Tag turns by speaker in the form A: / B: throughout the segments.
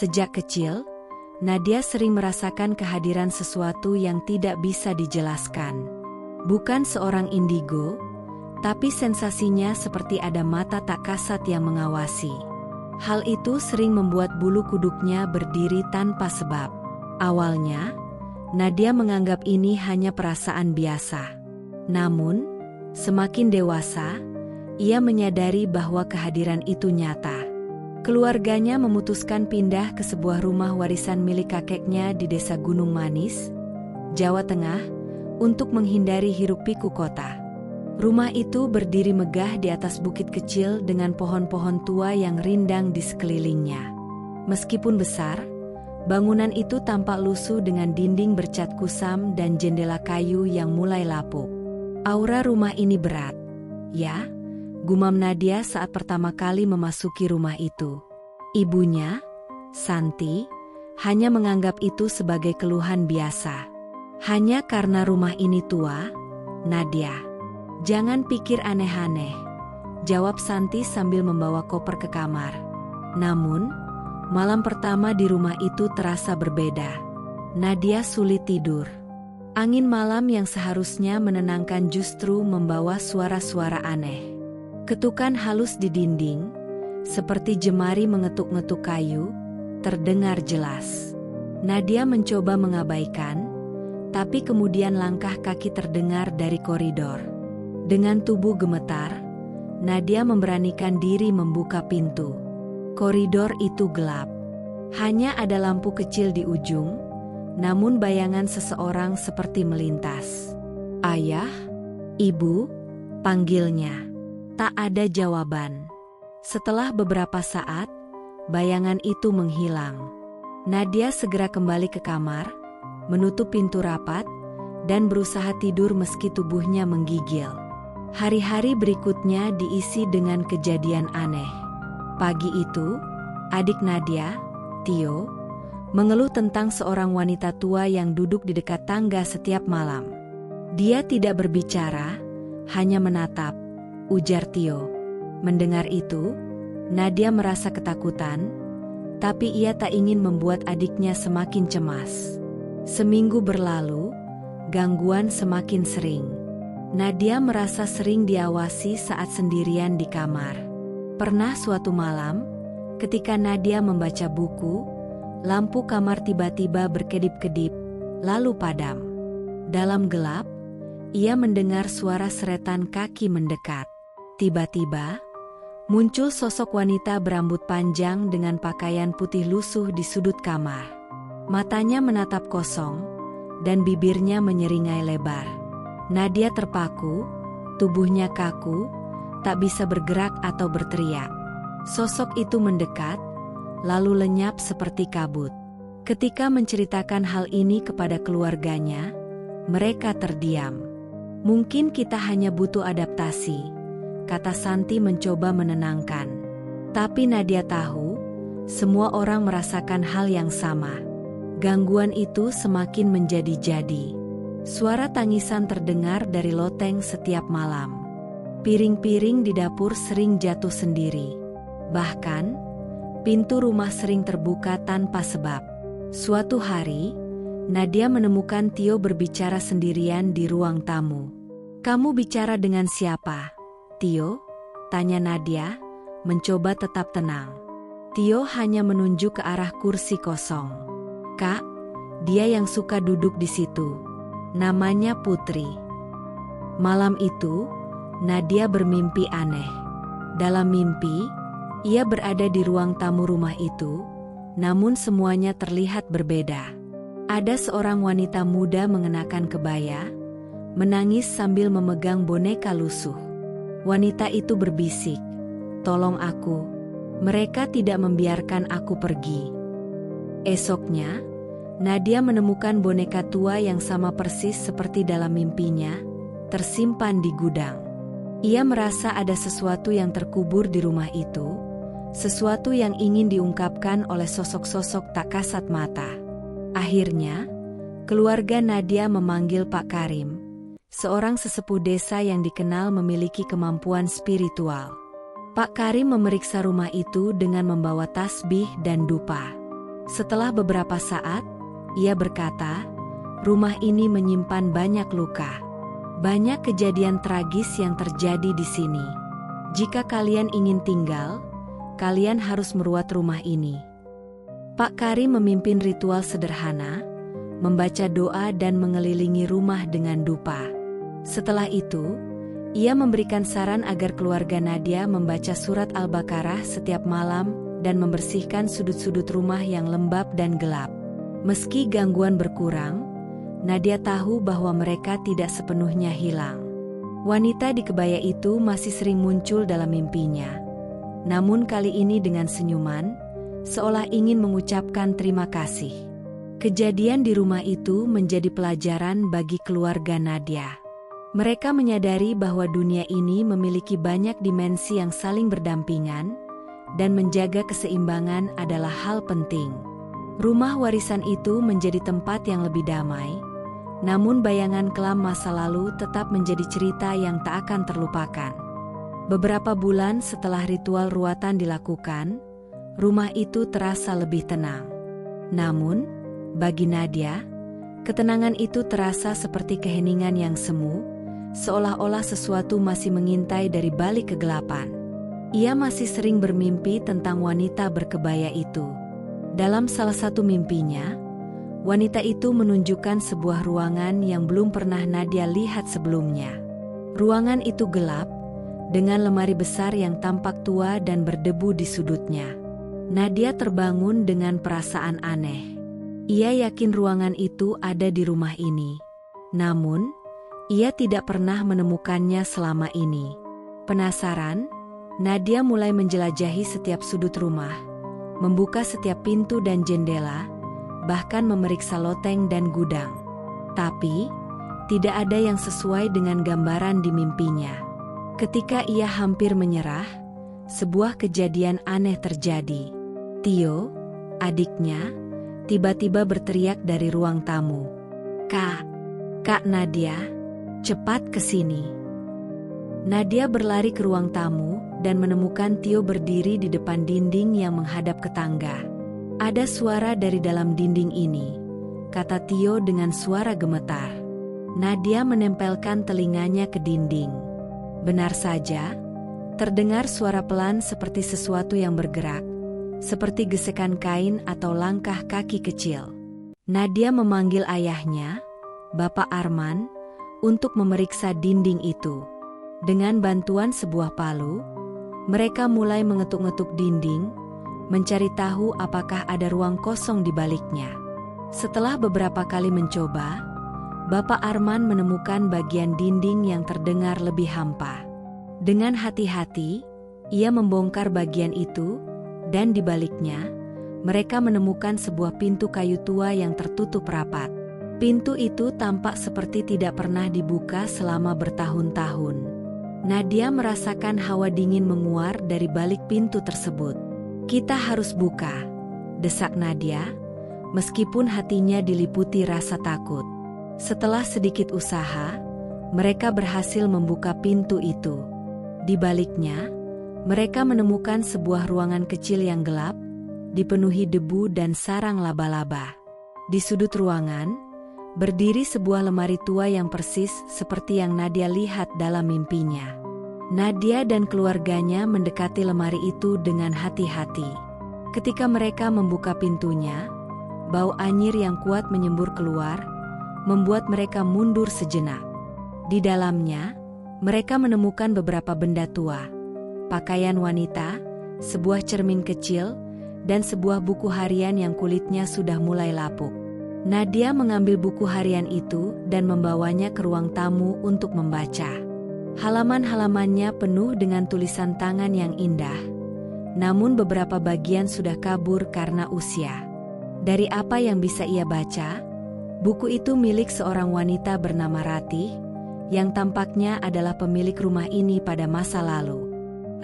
A: Sejak kecil, Nadia sering merasakan kehadiran sesuatu yang tidak bisa dijelaskan. Bukan seorang indigo, tapi sensasinya seperti ada mata tak kasat yang mengawasi. Hal itu sering membuat bulu kuduknya berdiri tanpa sebab. Awalnya, Nadia menganggap ini hanya perasaan biasa. Namun, semakin dewasa, ia menyadari bahwa kehadiran itu nyata. Keluarganya memutuskan pindah ke sebuah rumah warisan milik kakeknya di Desa Gunung Manis, Jawa Tengah, untuk menghindari hiruk-pikuk kota. Rumah itu berdiri megah di atas bukit kecil dengan pohon-pohon tua yang rindang di sekelilingnya. Meskipun besar, bangunan itu tampak lusuh dengan dinding bercat kusam dan jendela kayu yang mulai lapuk. Aura rumah ini berat, ya? Gumam Nadia saat pertama kali memasuki rumah itu. Ibunya, Santi, hanya menganggap itu sebagai keluhan biasa. Hanya karena rumah ini tua, Nadia. Jangan pikir aneh-aneh, jawab Santi sambil membawa koper ke kamar. Namun, malam pertama di rumah itu terasa berbeda. Nadia sulit tidur. Angin malam yang seharusnya menenangkan justru membawa suara-suara aneh. Ketukan halus di dinding, seperti jemari mengetuk-ngetuk kayu, terdengar jelas. Nadia mencoba mengabaikan, tapi kemudian langkah kaki terdengar dari koridor. Dengan tubuh gemetar, Nadia memberanikan diri membuka pintu. Koridor itu gelap. Hanya ada lampu kecil di ujung, namun bayangan seseorang seperti melintas. "Ayah? Ibu?" panggilnya. Tak ada jawaban. Setelah beberapa saat, bayangan itu menghilang. Nadia segera kembali ke kamar, menutup pintu rapat, dan berusaha tidur meski tubuhnya menggigil. Hari-hari berikutnya diisi dengan kejadian aneh. Pagi itu, adik Nadia, Tio, mengeluh tentang seorang wanita tua yang duduk di dekat tangga setiap malam. Dia tidak berbicara, hanya menatap, ujar Tio. Mendengar itu, Nadia merasa ketakutan, tapi ia tak ingin membuat adiknya semakin cemas. Seminggu berlalu, gangguan semakin sering. Nadia merasa sering diawasi saat sendirian di kamar. Pernah suatu malam, ketika Nadia membaca buku, lampu kamar tiba-tiba berkedip-kedip, lalu padam. Dalam gelap, ia mendengar suara seretan kaki mendekat. Tiba-tiba, muncul sosok wanita berambut panjang dengan pakaian putih lusuh di sudut kamar. Matanya menatap kosong, dan bibirnya menyeringai lebar. Nadia terpaku, tubuhnya kaku, tak bisa bergerak atau berteriak. Sosok itu mendekat, lalu lenyap seperti kabut. Ketika menceritakan hal ini kepada keluarganya, mereka terdiam. "Mungkin kita hanya butuh adaptasi," kata Santi mencoba menenangkan. Tapi Nadia tahu, semua orang merasakan hal yang sama. Gangguan itu semakin menjadi-jadi. Suara tangisan terdengar dari loteng setiap malam. Piring-piring di dapur sering jatuh sendiri. Bahkan, pintu rumah sering terbuka tanpa sebab. Suatu hari, Nadia menemukan Tio berbicara sendirian di ruang tamu. "Kamu bicara dengan siapa, Tio?" tanya Nadia, mencoba tetap tenang. Tio hanya menunjuk ke arah kursi kosong. "Kak, dia yang suka duduk di situ. Namanya Putri." Malam itu, Nadia bermimpi aneh. Dalam mimpi, ia berada di ruang tamu rumah itu, namun semuanya terlihat berbeda. Ada seorang wanita muda mengenakan kebaya, menangis sambil memegang boneka lusuh. Wanita itu berbisik, "Tolong aku. Mereka tidak membiarkan aku pergi." Esoknya, Nadia menemukan boneka tua yang sama persis seperti dalam mimpinya, tersimpan di gudang. Ia merasa ada sesuatu yang terkubur di rumah itu, sesuatu yang ingin diungkapkan oleh sosok-sosok tak kasat mata. Akhirnya, keluarga Nadia memanggil Pak Karim, seorang sesepuh desa yang dikenal memiliki kemampuan spiritual. Pak Karim memeriksa rumah itu dengan membawa tasbih dan dupa. Setelah beberapa saat, ia berkata, "Rumah ini menyimpan banyak luka. Banyak kejadian tragis yang terjadi di sini. Jika kalian ingin tinggal, kalian harus merawat rumah ini." Pak Karim memimpin ritual sederhana, membaca doa dan mengelilingi rumah dengan dupa. Setelah itu, ia memberikan saran agar keluarga Nadia membaca surat Al-Baqarah setiap malam dan membersihkan sudut-sudut rumah yang lembab dan gelap. Meski gangguan berkurang, Nadia tahu bahwa mereka tidak sepenuhnya hilang. Wanita di kebaya itu masih sering muncul dalam mimpinya. Namun kali ini dengan senyuman, seolah ingin mengucapkan terima kasih. Kejadian di rumah itu menjadi pelajaran bagi keluarga Nadia. Mereka menyadari bahwa dunia ini memiliki banyak dimensi yang saling berdampingan, dan menjaga keseimbangan adalah hal penting. Rumah warisan itu menjadi tempat yang lebih damai, namun bayangan kelam masa lalu tetap menjadi cerita yang tak akan terlupakan. Beberapa bulan setelah ritual ruatan dilakukan, rumah itu terasa lebih tenang. Namun, bagi Nadia, ketenangan itu terasa seperti keheningan yang semu, seolah-olah sesuatu masih mengintai dari balik kegelapan. Ia masih sering bermimpi tentang wanita berkebaya itu. Dalam salah satu mimpinya, wanita itu menunjukkan sebuah ruangan yang belum pernah Nadia lihat sebelumnya. Ruangan itu gelap, dengan lemari besar yang tampak tua dan berdebu di sudutnya. Nadia terbangun dengan perasaan aneh. Ia yakin ruangan itu ada di rumah ini. Namun, ia tidak pernah menemukannya selama ini. Penasaran, Nadia mulai menjelajahi setiap sudut rumah, membuka setiap pintu dan jendela, bahkan memeriksa loteng dan gudang. Tapi, tidak ada yang sesuai dengan gambaran di mimpinya. Ketika ia hampir menyerah, sebuah kejadian aneh terjadi. Tio, adiknya, tiba-tiba berteriak dari ruang tamu. Kak Nadia, cepat ke sini." Nadia berlari ke ruang tamu dan menemukan Tio berdiri di depan dinding yang menghadap ke tangga. "Ada suara dari dalam dinding ini," kata Tio dengan suara gemetar. Nadia menempelkan telinganya ke dinding. Benar saja, terdengar suara pelan seperti sesuatu yang bergerak, seperti gesekan kain atau langkah kaki kecil. Nadia memanggil ayahnya, Bapak Arman, untuk memeriksa dinding itu. Dengan bantuan sebuah palu, mereka mulai mengetuk-ngetuk dinding, mencari tahu apakah ada ruang kosong di baliknya. Setelah beberapa kali mencoba, Bapak Arman menemukan bagian dinding yang terdengar lebih hampa. Dengan hati-hati, ia membongkar bagian itu, dan di baliknya, mereka menemukan sebuah pintu kayu tua yang tertutup rapat. Pintu itu tampak seperti tidak pernah dibuka selama bertahun-tahun. Nadia merasakan hawa dingin menguar dari balik pintu tersebut. "Kita harus buka," desak Nadia, meskipun hatinya diliputi rasa takut. Setelah sedikit usaha, mereka berhasil membuka pintu itu. Di baliknya, mereka menemukan sebuah ruangan kecil yang gelap, dipenuhi debu dan sarang laba-laba. Di sudut ruangan, berdiri sebuah lemari tua yang persis seperti yang Nadia lihat dalam mimpinya. Nadia dan keluarganya mendekati lemari itu dengan hati-hati. Ketika mereka membuka pintunya, bau anyir yang kuat menyembur keluar, membuat mereka mundur sejenak. Di dalamnya, mereka menemukan beberapa benda tua, pakaian wanita, sebuah cermin kecil, dan sebuah buku harian yang kulitnya sudah mulai lapuk. Nadia mengambil buku harian itu dan membawanya ke ruang tamu untuk membaca. Halaman-halamannya penuh dengan tulisan tangan yang indah, namun beberapa bagian sudah kabur karena usia. Dari apa yang bisa ia baca, buku itu milik seorang wanita bernama Ratih, yang tampaknya adalah pemilik rumah ini pada masa lalu.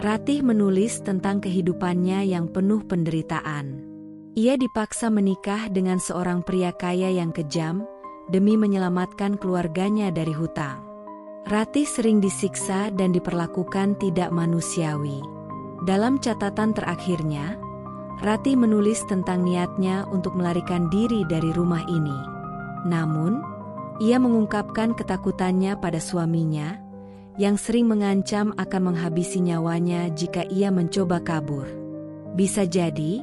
A: Ratih menulis tentang kehidupannya yang penuh penderitaan. Ia dipaksa menikah dengan seorang pria kaya yang kejam demi menyelamatkan keluarganya dari hutang. Ratih sering disiksa dan diperlakukan tidak manusiawi. Dalam catatan terakhirnya, Ratih menulis tentang niatnya untuk melarikan diri dari rumah ini. Namun, ia mengungkapkan ketakutannya pada suaminya, yang sering mengancam akan menghabisi nyawanya jika ia mencoba kabur. Bisa jadi,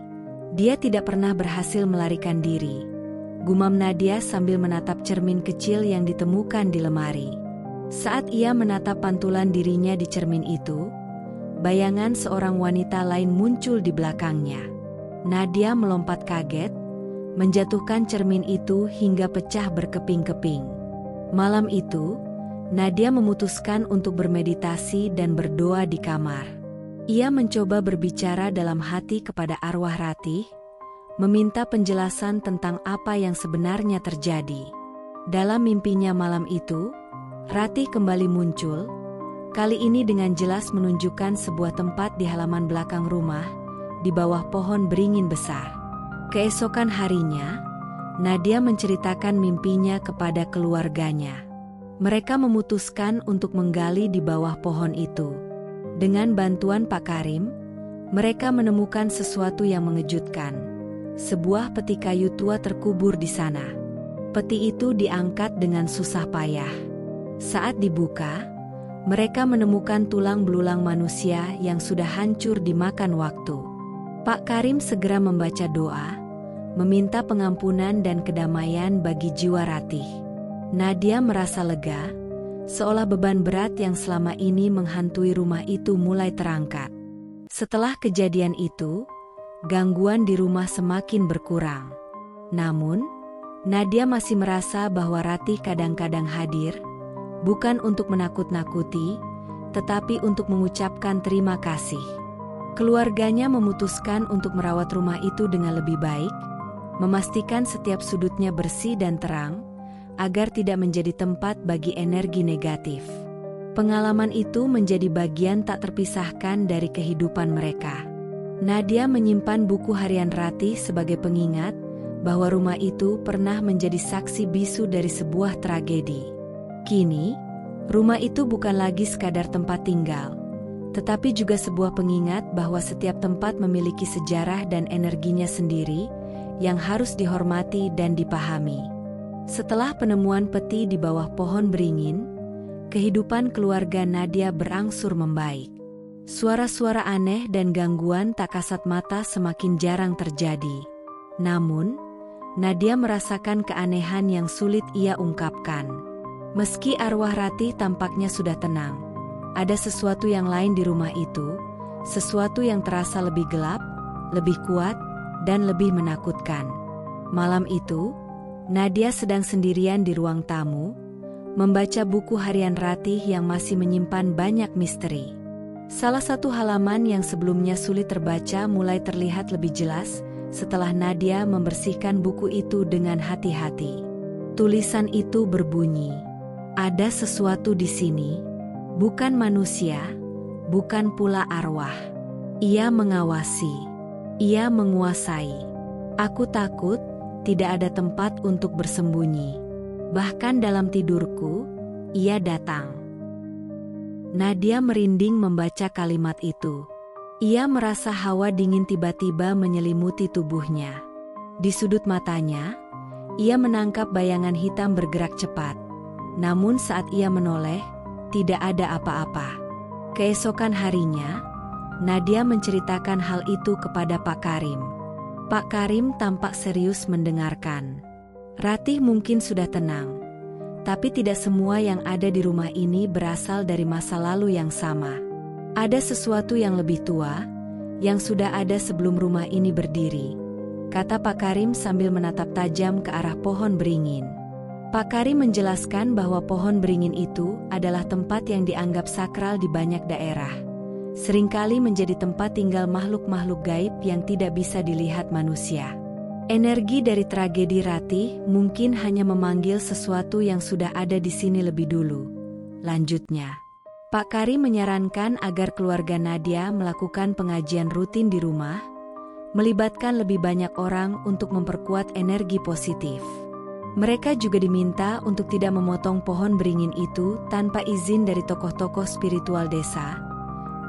A: dia tidak pernah berhasil melarikan diri, gumam Nadia sambil menatap cermin kecil yang ditemukan di lemari. Saat ia menatap pantulan dirinya di cermin itu, bayangan seorang wanita lain muncul di belakangnya. Nadia melompat kaget, menjatuhkan cermin itu hingga pecah berkeping-keping. Malam itu, Nadia memutuskan untuk bermeditasi dan berdoa di kamar. Ia mencoba berbicara dalam hati kepada arwah Ratih, meminta penjelasan tentang apa yang sebenarnya terjadi. Dalam mimpinya malam itu, Ratih kembali muncul, kali ini dengan jelas menunjukkan sebuah tempat di halaman belakang rumah, di bawah pohon beringin besar. Keesokan harinya, Nadia menceritakan mimpinya kepada keluarganya. Mereka memutuskan untuk menggali di bawah pohon itu. Dengan bantuan Pak Karim, mereka menemukan sesuatu yang mengejutkan. Sebuah peti kayu tua terkubur di sana. Peti itu diangkat dengan susah payah. Saat dibuka, mereka menemukan tulang belulang manusia yang sudah hancur dimakan waktu. Pak Karim segera membaca doa, meminta pengampunan dan kedamaian bagi jiwa Ratih. Nadia merasa lega, seolah beban berat yang selama ini menghantui rumah itu mulai terangkat. Setelah kejadian itu, gangguan di rumah semakin berkurang. Namun, Nadia masih merasa bahwa Ratih kadang-kadang hadir, bukan untuk menakut-nakuti, tetapi untuk mengucapkan terima kasih. Keluarganya memutuskan untuk merawat rumah itu dengan lebih baik, memastikan setiap sudutnya bersih dan terang, agar tidak menjadi tempat bagi energi negatif. Pengalaman itu menjadi bagian tak terpisahkan dari kehidupan mereka. Nadia menyimpan buku harian Ratih sebagai pengingat bahwa rumah itu pernah menjadi saksi bisu dari sebuah tragedi. Kini, rumah itu bukan lagi sekadar tempat tinggal, tetapi juga sebuah pengingat bahwa setiap tempat memiliki sejarah dan energinya sendiri yang harus dihormati dan dipahami. Setelah penemuan peti di bawah pohon beringin, kehidupan keluarga Nadia berangsur membaik. Suara-suara aneh dan gangguan tak kasat mata semakin jarang terjadi. Namun, Nadia merasakan keanehan yang sulit ia ungkapkan. Meski arwah Ratih tampaknya sudah tenang, ada sesuatu yang lain di rumah itu, sesuatu yang terasa lebih gelap, lebih kuat, dan lebih menakutkan. Malam itu, Nadia sedang sendirian di ruang tamu, membaca buku harian Ratih yang masih menyimpan banyak misteri. Salah satu halaman yang sebelumnya sulit terbaca mulai terlihat lebih jelas setelah Nadia membersihkan buku itu dengan hati-hati. Tulisan itu berbunyi, "Ada sesuatu di sini. Bukan manusia, bukan pula arwah. Ia mengawasi, ia menguasai. Aku takut, tidak ada tempat untuk bersembunyi. Bahkan dalam tidurku, ia datang." Nadia merinding membaca kalimat itu. Ia merasa hawa dingin tiba-tiba menyelimuti tubuhnya. Di sudut matanya, ia menangkap bayangan hitam bergerak cepat. Namun saat ia menoleh, tidak ada apa-apa. Keesokan harinya, Nadia menceritakan hal itu kepada Pak Karim. Pak Karim tampak serius mendengarkan. Ratih mungkin sudah tenang, tapi tidak semua yang ada di rumah ini berasal dari masa lalu yang sama. Ada sesuatu yang lebih tua, yang sudah ada sebelum rumah ini berdiri, kata Pak Karim sambil menatap tajam ke arah pohon beringin. Pak Karim menjelaskan bahwa pohon beringin itu adalah tempat yang dianggap sakral di banyak daerah. Seringkali menjadi tempat tinggal makhluk-makhluk gaib yang tidak bisa dilihat manusia. Energi dari tragedi Ratih mungkin hanya memanggil sesuatu yang sudah ada di sini lebih dulu. Lanjutnya, Pak Karim menyarankan agar keluarga Nadia melakukan pengajian rutin di rumah, melibatkan lebih banyak orang untuk memperkuat energi positif. Mereka juga diminta untuk tidak memotong pohon beringin itu tanpa izin dari tokoh-tokoh spiritual desa,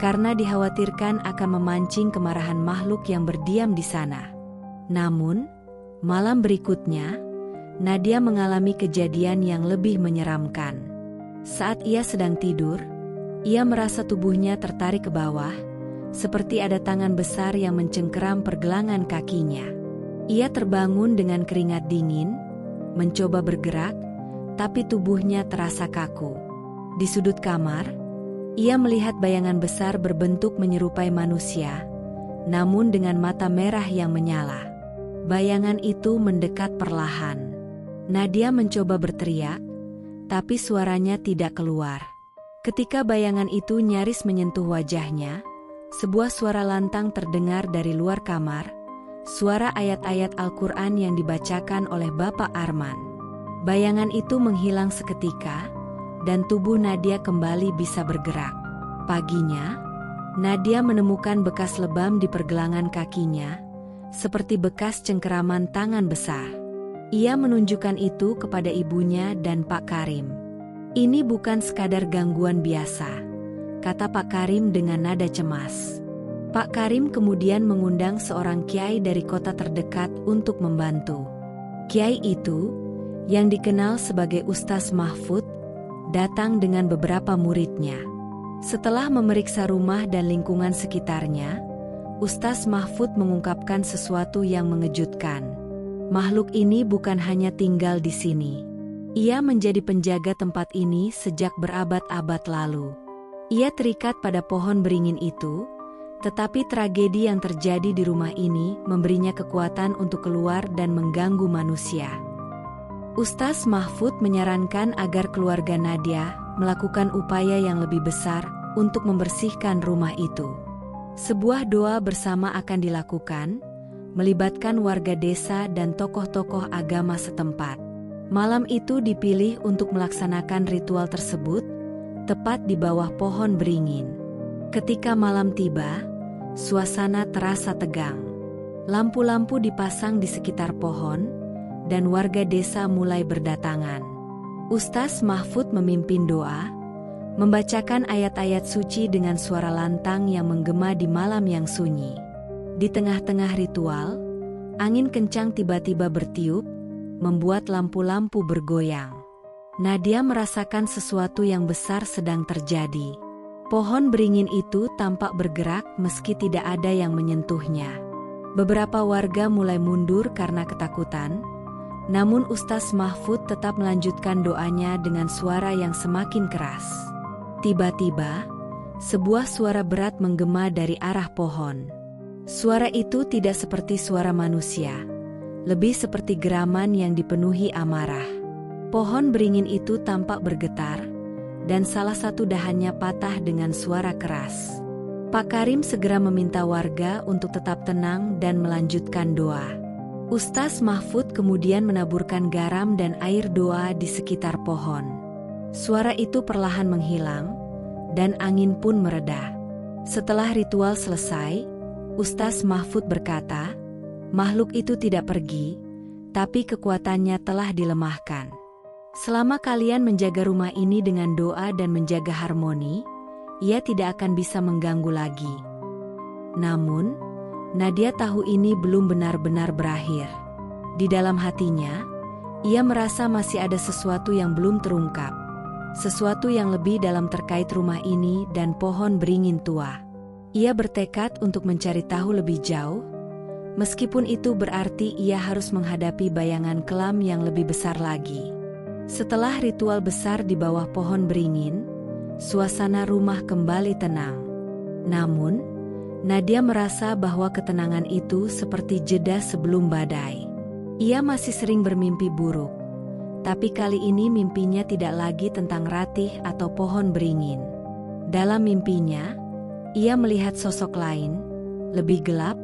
A: karena dikhawatirkan akan memancing kemarahan makhluk yang berdiam di sana. Namun, malam berikutnya, Nadia mengalami kejadian yang lebih menyeramkan. Saat ia sedang tidur, ia merasa tubuhnya tertarik ke bawah, seperti ada tangan besar yang mencengkeram pergelangan kakinya. Ia terbangun dengan keringat dingin, mencoba bergerak, tapi tubuhnya terasa kaku. Di sudut kamar, ia melihat bayangan besar berbentuk menyerupai manusia, namun dengan mata merah yang menyala. Bayangan itu mendekat perlahan. Nadia mencoba berteriak, tapi suaranya tidak keluar. Ketika bayangan itu nyaris menyentuh wajahnya, sebuah suara lantang terdengar dari luar kamar, suara ayat-ayat Al-Quran yang dibacakan oleh Bapak Arman. Bayangan itu menghilang seketika, dan tubuh Nadia kembali bisa bergerak. Paginya, Nadia menemukan bekas lebam di pergelangan kakinya, seperti bekas cengkeraman tangan besar. Ia menunjukkan itu kepada ibunya dan Pak Karim. "Ini bukan sekadar gangguan biasa," kata Pak Karim dengan nada cemas. Pak Karim kemudian mengundang seorang kiai dari kota terdekat untuk membantu. Kiai itu, yang dikenal sebagai Ustaz Mahfud, datang dengan beberapa muridnya. Setelah memeriksa rumah dan lingkungan sekitarnya, Ustaz Mahfud mengungkapkan sesuatu yang mengejutkan. Makhluk ini bukan hanya tinggal di sini. Ia menjadi penjaga tempat ini sejak berabad-abad lalu. Ia terikat pada pohon beringin itu, tetapi tragedi yang terjadi di rumah ini memberinya kekuatan untuk keluar dan mengganggu manusia. Ustaz Mahfud menyarankan agar keluarga Nadia melakukan upaya yang lebih besar untuk membersihkan rumah itu. Sebuah doa bersama akan dilakukan, melibatkan warga desa dan tokoh-tokoh agama setempat. Malam itu dipilih untuk melaksanakan ritual tersebut, tepat di bawah pohon beringin. Ketika malam tiba, suasana terasa tegang. Lampu-lampu dipasang di sekitar pohon, dan warga desa mulai berdatangan. Ustaz Mahfud memimpin doa, membacakan ayat-ayat suci dengan suara lantang yang menggema di malam yang sunyi. Di tengah-tengah ritual, angin kencang tiba-tiba bertiup, membuat lampu-lampu bergoyang. Nadia merasakan sesuatu yang besar sedang terjadi. Pohon beringin itu tampak bergerak meski tidak ada yang menyentuhnya. Beberapa warga mulai mundur karena ketakutan, namun Ustaz Mahfud tetap melanjutkan doanya dengan suara yang semakin keras. Tiba-tiba, sebuah suara berat menggema dari arah pohon. Suara itu tidak seperti suara manusia, lebih seperti geraman yang dipenuhi amarah. Pohon beringin itu tampak bergetar, dan salah satu dahannya patah dengan suara keras. Pak Karim segera meminta warga untuk tetap tenang dan melanjutkan doa. Ustaz Mahfud kemudian menaburkan garam dan air doa di sekitar pohon. Suara itu perlahan menghilang, dan angin pun mereda. Setelah ritual selesai, Ustaz Mahfud berkata, "Makhluk itu tidak pergi, tapi kekuatannya telah dilemahkan. Selama kalian menjaga rumah ini dengan doa dan menjaga harmoni, ia tidak akan bisa mengganggu lagi." Namun, Nadia tahu ini belum benar-benar berakhir. Di dalam hatinya, ia merasa masih ada sesuatu yang belum terungkap. Sesuatu yang lebih dalam terkait rumah ini dan pohon beringin tua. Ia bertekad untuk mencari tahu lebih jauh, meskipun itu berarti ia harus menghadapi bayangan kelam yang lebih besar lagi. Setelah ritual besar di bawah pohon beringin, suasana rumah kembali tenang. Namun, Nadia merasa bahwa ketenangan itu seperti jeda sebelum badai. Ia masih sering bermimpi buruk. Tapi kali ini mimpinya tidak lagi tentang Ratih atau pohon beringin. Dalam mimpinya, ia melihat sosok lain, lebih gelap,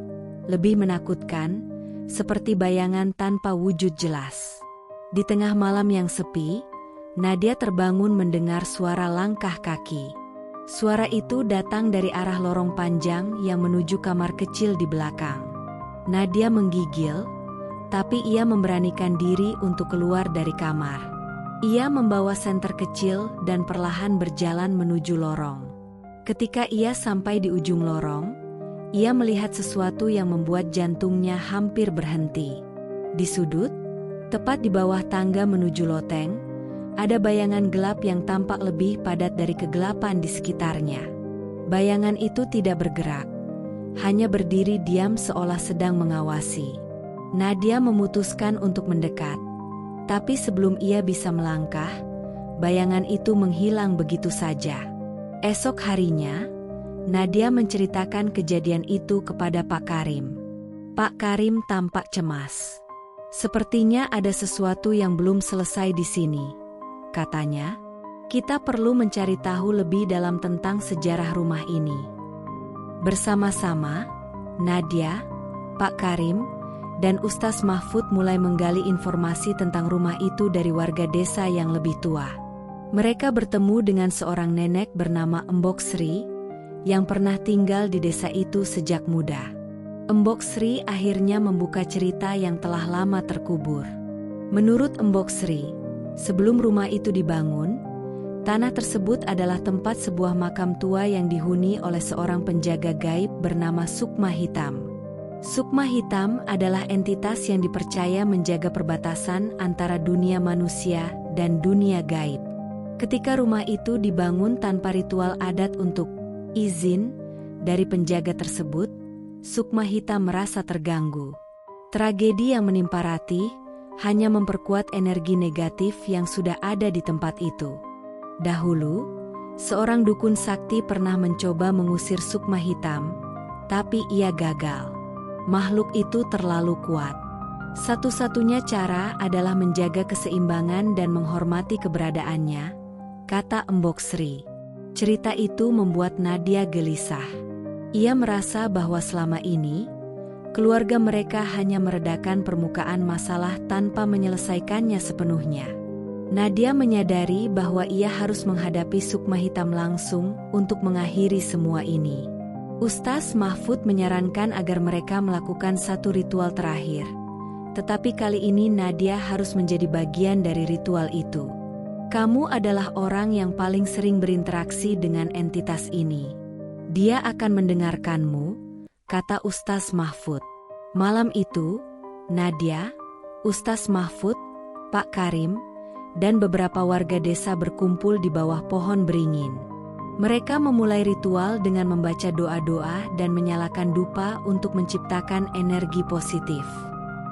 A: lebih menakutkan, seperti bayangan tanpa wujud jelas. Di tengah malam yang sepi, Nadia terbangun mendengar suara langkah kaki. Suara itu datang dari arah lorong panjang yang menuju kamar kecil di belakang. Nadia menggigil, tapi ia memberanikan diri untuk keluar dari kamar. Ia membawa senter kecil dan perlahan berjalan menuju lorong. Ketika ia sampai di ujung lorong, ia melihat sesuatu yang membuat jantungnya hampir berhenti. Di sudut, tepat di bawah tangga menuju loteng, ada bayangan gelap yang tampak lebih padat dari kegelapan di sekitarnya. Bayangan itu tidak bergerak, hanya berdiri diam seolah sedang mengawasi. Nadia memutuskan untuk mendekat, tapi sebelum ia bisa melangkah, bayangan itu menghilang begitu saja. Esok harinya, Nadia menceritakan kejadian itu kepada Pak Karim. Pak Karim tampak cemas. Sepertinya ada sesuatu yang belum selesai di sini, katanya. Kita perlu mencari tahu lebih dalam tentang sejarah rumah ini. Bersama-sama, Nadia, Pak Karim, dan Ustaz Mahfud mulai menggali informasi tentang rumah itu dari warga desa yang lebih tua. Mereka bertemu dengan seorang nenek bernama Embok Sri, yang pernah tinggal di desa itu sejak muda. Embok Sri akhirnya membuka cerita yang telah lama terkubur. Menurut Embok Sri, sebelum rumah itu dibangun, tanah tersebut adalah tempat sebuah makam tua yang dihuni oleh seorang penjaga gaib bernama Sukma Hitam. Sukma Hitam adalah entitas yang dipercaya menjaga perbatasan antara dunia manusia dan dunia gaib. Ketika rumah itu dibangun tanpa ritual adat untuk izin dari penjaga tersebut, Sukma Hitam merasa terganggu. Tragedi yang menimpa Ratih hanya memperkuat energi negatif yang sudah ada di tempat itu. Dahulu, seorang dukun sakti pernah mencoba mengusir Sukma Hitam, tapi ia gagal. Makhluk itu terlalu kuat. Satu-satunya cara adalah menjaga keseimbangan dan menghormati keberadaannya, kata Embok Sri. Cerita itu membuat Nadia gelisah. Ia merasa bahwa selama ini, keluarga mereka hanya meredakan permukaan masalah tanpa menyelesaikannya sepenuhnya. Nadia menyadari bahwa ia harus menghadapi Sukma Hitam langsung untuk mengakhiri semua ini. Ustaz Mahfud menyarankan agar mereka melakukan satu ritual terakhir. Tetapi kali ini Nadia harus menjadi bagian dari ritual itu. Kamu adalah orang yang paling sering berinteraksi dengan entitas ini. Dia akan mendengarkanmu, kata Ustaz Mahfud. Malam itu, Nadia, Ustaz Mahfud, Pak Karim, dan beberapa warga desa berkumpul di bawah pohon beringin. Mereka memulai ritual dengan membaca doa-doa dan menyalakan dupa untuk menciptakan energi positif.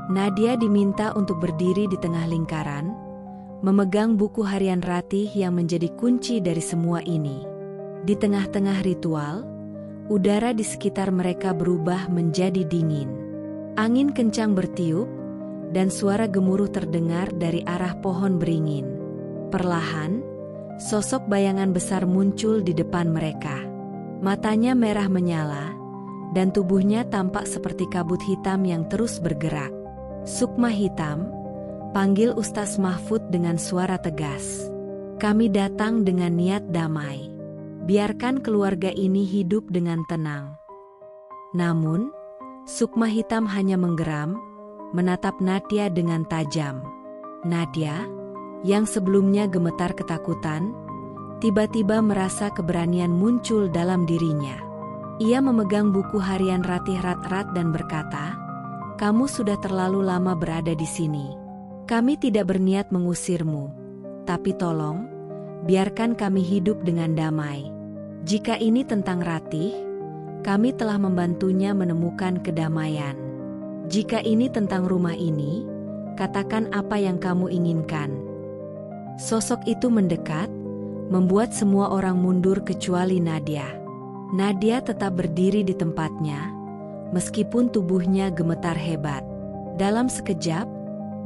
A: Nadia diminta untuk berdiri di tengah lingkaran, memegang buku harian Ratih yang menjadi kunci dari semua ini. Di tengah-tengah ritual, udara di sekitar mereka berubah menjadi dingin. Angin kencang bertiup, dan suara gemuruh terdengar dari arah pohon beringin. Perlahan, sosok bayangan besar muncul di depan mereka. Matanya merah menyala, dan tubuhnya tampak seperti kabut hitam yang terus bergerak. Sukma Hitam, panggil Ustaz Mahfud dengan suara tegas. Kami datang dengan niat damai. Biarkan keluarga ini hidup dengan tenang. Namun, Sukma Hitam hanya menggeram, menatap Nadia dengan tajam. Nadia, yang sebelumnya gemetar ketakutan, tiba-tiba merasa keberanian muncul dalam dirinya. Ia memegang buku harian Ratih erat-erat dan berkata, "Kamu sudah terlalu lama berada di sini. Kami tidak berniat mengusirmu, tapi tolong, biarkan kami hidup dengan damai. Jika ini tentang Ratih, kami telah membantunya menemukan kedamaian. Jika ini tentang rumah ini, katakan apa yang kamu inginkan." Sosok itu mendekat, membuat semua orang mundur kecuali Nadia. Nadia tetap berdiri di tempatnya, meskipun tubuhnya gemetar hebat. Dalam sekejap,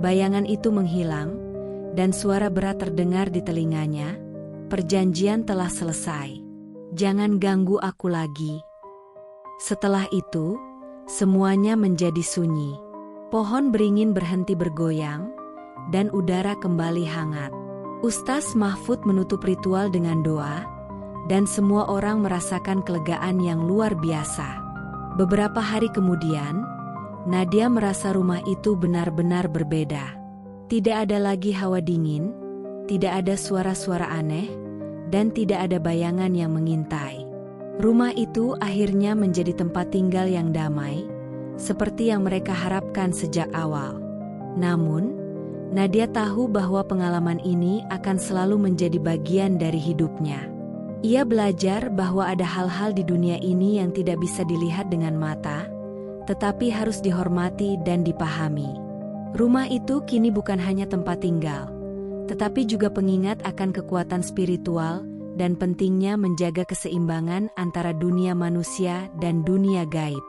A: bayangan itu menghilang, dan suara berat terdengar di telinganya, "Perjanjian telah selesai. Jangan ganggu aku lagi." Setelah itu, semuanya menjadi sunyi. Pohon beringin berhenti bergoyang, dan udara kembali hangat. Ustaz Mahfud menutup ritual dengan doa, dan semua orang merasakan kelegaan yang luar biasa. Beberapa hari kemudian, Nadia merasa rumah itu benar-benar berbeda. Tidak ada lagi hawa dingin, tidak ada suara-suara aneh, dan tidak ada bayangan yang mengintai. Rumah itu akhirnya menjadi tempat tinggal yang damai, seperti yang mereka harapkan sejak awal. Namun, Nadia tahu bahwa pengalaman ini akan selalu menjadi bagian dari hidupnya. Ia belajar bahwa ada hal-hal di dunia ini yang tidak bisa dilihat dengan mata, tetapi harus dihormati dan dipahami. Rumah itu kini bukan hanya tempat tinggal, tetapi juga pengingat akan kekuatan spiritual dan pentingnya menjaga keseimbangan antara dunia manusia dan dunia gaib.